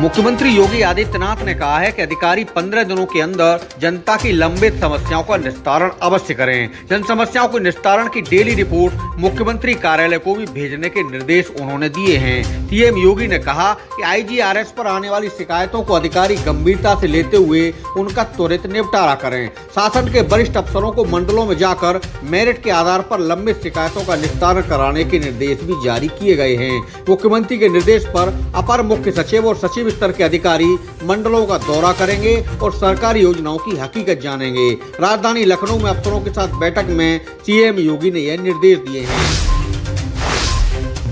मुख्यमंत्री योगी आदित्यनाथ ने कहा है कि अधिकारी 15 दिनों के अंदर जनता की लंबित समस्याओं का निस्तारण अवश्य करें। जन समस्याओं के निस्तारण की डेली रिपोर्ट मुख्यमंत्री कार्यालय को भी भेजने के निर्देश उन्होंने दिए हैं। सीएम योगी ने कहा कि आईजीआरएस पर आने वाली शिकायतों को अधिकारी गंभीरता से लेते हुए उनका त्वरित निपटारा करें। शासन के वरिष्ठ अफसरों को मंडलों में जाकर मेरिट के आधार पर लंबित शिकायतों का निस्तारण कराने के निर्देश भी जारी किए गए हैं। मुख्यमंत्री के निर्देश पर अपर मुख्य सचिव और सचिव स्तर के अधिकारी मंडलों का दौरा करेंगे और सरकारी योजनाओं की हकीकत जानेंगे। राजधानी लखनऊ में अफसरों के साथ बैठक में सीएम योगी ने यह निर्देश दिए हैं।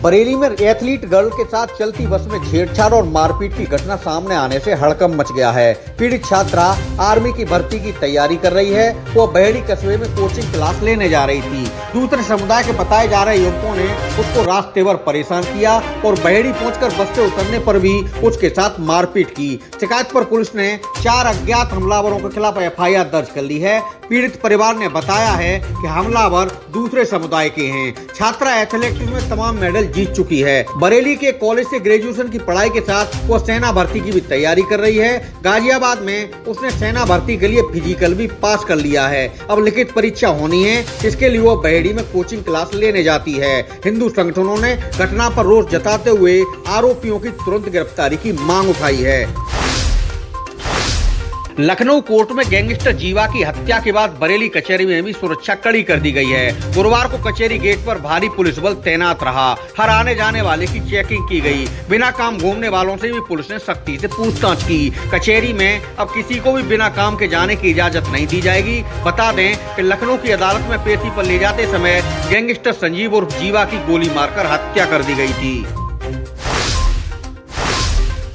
बरेली में एथलीट गर्ल के साथ चलती बस में छेड़छाड़ और मारपीट की घटना सामने आने से हड़कंप मच गया है। पीड़ित छात्रा आर्मी की भर्ती की तैयारी कर रही है। वो बहेड़ी कस्बे में कोचिंग क्लास लेने जा रही थी। दूसरे समुदाय के बताए जा रहे युवकों ने उसको रास्ते भर परेशान किया और बहेड़ी पहुंचकर बस से उतरने पर भी उसके साथ मारपीट की। शिकायत पर पुलिस ने 4 अज्ञात हमलावरों के खिलाफ एफआईआर दर्ज कर ली है। पीड़ित परिवार ने बताया है कि हमलावर दूसरे समुदाय के हैं। छात्रा एथलेटिक्स में तमाम मेडल जीत चुकी है। बरेली के कॉलेज से ग्रेजुएशन की पढ़ाई के साथ वो सेना भर्ती की भी तैयारी कर रही है। गाजियाबाद में उसने सेना भर्ती के लिए फिजिकल भी पास कर लिया है। अब लिखित परीक्षा होनी है, इसके लिए वो बहेड़ी में कोचिंग क्लास लेने जाती है। हिंदू संगठनों ने घटना पर रोष जताते हुए आरोपियों की तुरंत गिरफ्तारी की मांग उठाई है। लखनऊ कोर्ट में गैंगस्टर जीवा की हत्या के बाद बरेली कचहरी में भी सुरक्षा कड़ी कर दी गई है। गुरुवार को कचहरी गेट पर भारी पुलिस बल तैनात रहा। हर आने जाने वाले की चेकिंग की गई। बिना काम घूमने वालों से भी पुलिस ने सख्ती से पूछताछ की। कचहरी में अब किसी को भी बिना काम के जाने की इजाजत नहीं दी जाएगी। बता दें कि लखनऊ की अदालत में पेशी पर ले जाते समय गैंगस्टर संजीव उर्फ जीवा की गोली मारकर हत्या कर दी गई थी।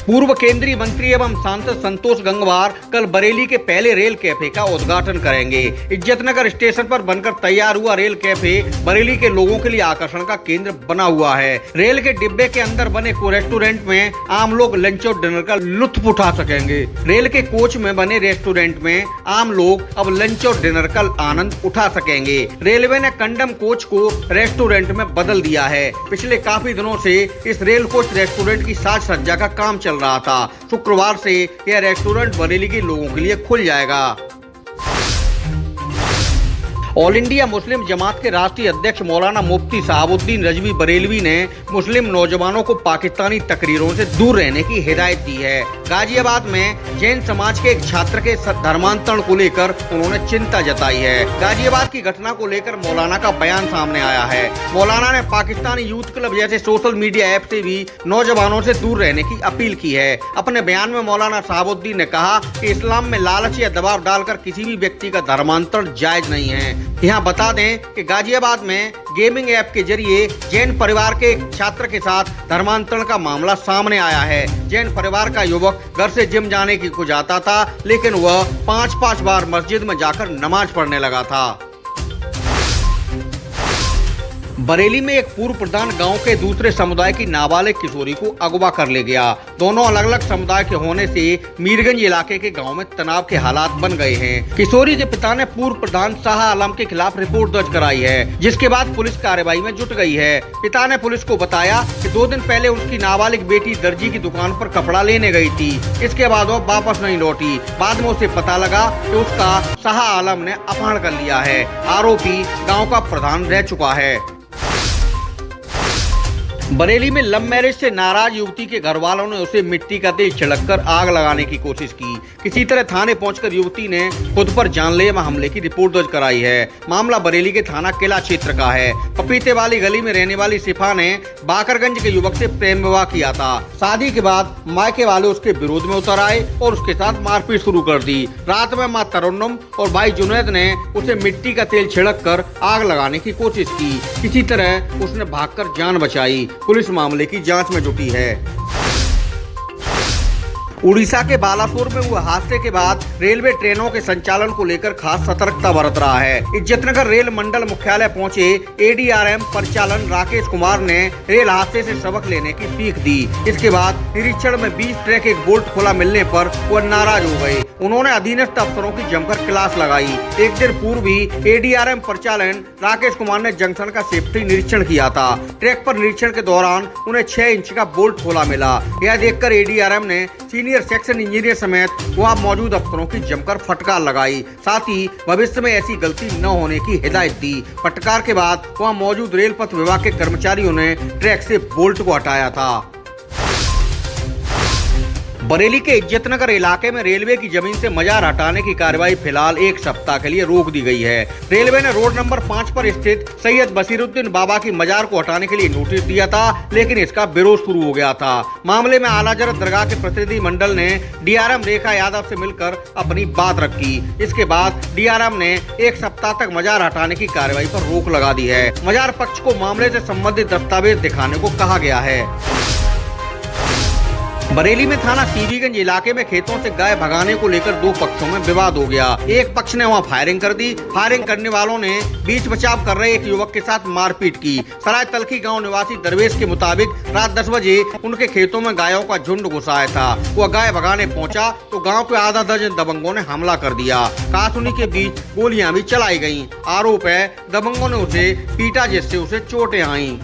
पूर्व केंद्रीय मंत्री एवं सांसद संतोष गंगवार कल बरेली के पहले रेल कैफे का उद्घाटन करेंगे। इज्जतनगर स्टेशन पर बनकर तैयार हुआ रेल कैफे बरेली के लोगों के लिए आकर्षण का केंद्र बना हुआ है। रेल के डिब्बे के अंदर बने रेस्टोरेंट में आम लोग लंच और डिनर का लुत्फ उठा सकेंगे। रेल के कोच में बने रेस्टोरेंट में आम लोग अब लंच और डिनर का आनंद उठा सकेंगे। रेलवे ने कंडम कोच को रेस्टोरेंट में बदल दिया है। पिछले काफी दिनों से इस रेल कोच रेस्टोरेंट की साज सज्जा का काम चल रहा था। शुक्रवार से यह रेस्टोरेंट बरेली के लोगों के लिए खुल जाएगा। ऑल इंडिया मुस्लिम जमात के राष्ट्रीय अध्यक्ष मौलाना मुफ्ती साहबुद्दीन रजवी बरेलवी ने मुस्लिम नौजवानों को पाकिस्तानी तकरीरों से दूर रहने की हिदायत दी है। गाजियाबाद में जैन समाज के एक छात्र के धर्मांतरण को लेकर उन्होंने चिंता जताई है। गाजियाबाद की घटना को लेकर मौलाना का बयान सामने आया है। मौलाना ने पाकिस्तानी यूथ क्लब जैसे सोशल मीडिया ऐप से भी नौजवानों से दूर रहने की अपील की है। अपने बयान में मौलाना साहबुद्दीन ने कहा कि इस्लाम में लालच या दबाव डालकर किसी भी व्यक्ति का धर्मांतरण जायज नहीं है। यहाँ बता दें कि गाजियाबाद में गेमिंग ऐप के जरिए जैन परिवार के एक छात्र के साथ धर्मांतरण का मामला सामने आया है। जैन परिवार का युवक घर से जिम जाने की को जाता था, लेकिन वह 5-5 बार मस्जिद में जाकर नमाज पढ़ने लगा था। बरेली में एक पूर्व प्रधान गांव के दूसरे समुदाय की नाबालिग किशोरी को अगवा कर ले गया। दोनों अलग अलग समुदाय के होने से मीरगंज इलाके के गांव में तनाव के हालात बन गए हैं। किशोरी के पिता ने पूर्व प्रधान शाह आलम के खिलाफ रिपोर्ट दर्ज कराई है, जिसके बाद पुलिस कार्रवाई में जुट गई है। पिता ने पुलिस को बताया कि 2 दिन पहले उसकी नाबालिग बेटी दर्जी की दुकान पर कपड़ा लेने गई थी। इसके बाद वो वापस नहीं लौटी। बाद में उसे पता लगा कि उसका शाह आलम ने अपहरण कर लिया है। आरोपी गाँव का प्रधान रह चुका है। बरेली में लव मैरिज से नाराज युवती के घर वालों ने उसे मिट्टी का तेल छिड़ककर आग लगाने की कोशिश की। किसी तरह थाने पहुंचकर युवती ने खुद पर जानलेवा हमले की रिपोर्ट दर्ज कराई है। मामला बरेली के थाना किला क्षेत्र का है। पपीते वाली गली में रहने वाली शिफा ने बाकरगंज के युवक से प्रेम विवाह किया था। शादी के बाद मायके वाले उसके विरोध में उतर आए और उसके साथ मारपीट शुरू कर दी। रात में मां तरन्नुम और भाई जुनैद ने उसे मिट्टी का तेल छिड़ककर आग लगाने की कोशिश की। किसी तरह उसने भागकर जान बचाई। पुलिस मामले की जांच में जुटी है। उड़ीसा के बालासोर में हुए हादसे के बाद रेलवे ट्रेनों के संचालन को लेकर खास सतर्कता बरत रहा है। इज्जतनगर रेल मंडल मुख्यालय पहुंचे एडीआरएम परिचालन राकेश कुमार ने रेल हादसे से सबक लेने की सीख दी। इसके बाद निरीक्षण में 20 ट्रैक एक बोल्ट खोला मिलने पर वह नाराज हो गए। उन्होंने अधीनस्थ अफसरों की जमकर क्लास लगाई। एक दिन पूर्व ही एडीआरएम परिचालन राकेश कुमार ने जंक्शन का सेफ्टी निरीक्षण किया था। ट्रैक पर निरीक्षण के दौरान उन्हें 6 इंच का बोल्ट खोला मिला। यह देखकर एडीआरएम ने सीनियर सेक्शन इंजीनियर समेत वहां मौजूद अफसरों की जमकर फटकार लगाई। साथ ही भविष्य में ऐसी गलती न होने की हिदायत दी। फटकार के बाद वहां मौजूद रेल पथ विभाग के कर्मचारियों ने ट्रैक से बोल्ट को हटाया था। बरेली के इज्जतनगर इलाके में रेलवे की जमीन से मजार हटाने की कार्रवाई फिलहाल 1 सप्ताह के लिए रोक दी गई है। रेलवे ने रोड नंबर 5 पर स्थित सैयद बसीरुद्दीन बाबा की मजार को हटाने के लिए नोटिस दिया था, लेकिन इसका विरोध शुरू हो गया था। मामले में आला हजरत दरगाह के प्रतिनिधि मंडल ने डीआरएम रेखा यादव से मिलकर अपनी बात रखी। इसके बाद डीआरएम ने 1 सप्ताह तक मजार हटाने की कार्रवाई पर रोक लगा दी है। मजार पक्ष को मामले से संबंधित दस्तावेज दिखाने को कहा गया है। बरेली में थाना सीबीगंज इलाके में खेतों से गाय भगाने को लेकर 2 पक्षों में विवाद हो गया। एक पक्ष ने वहां फायरिंग कर दी। फायरिंग करने वालों ने बीच बचाव कर रहे एक युवक के साथ मारपीट की। सराय तलखी गांव निवासी दरवेश के मुताबिक रात 10 बजे उनके खेतों में गायों का झुंड घुस आया था। वह गाय भगाने पहुंचा तो गाँव के आधा दर्जन दबंगों ने हमला कर दिया। कहासुनी के बीच गोलियां भी चलाई गयी। आरोप है दबंगों ने उसे पीटा, जिससे उसे चोटें आईं।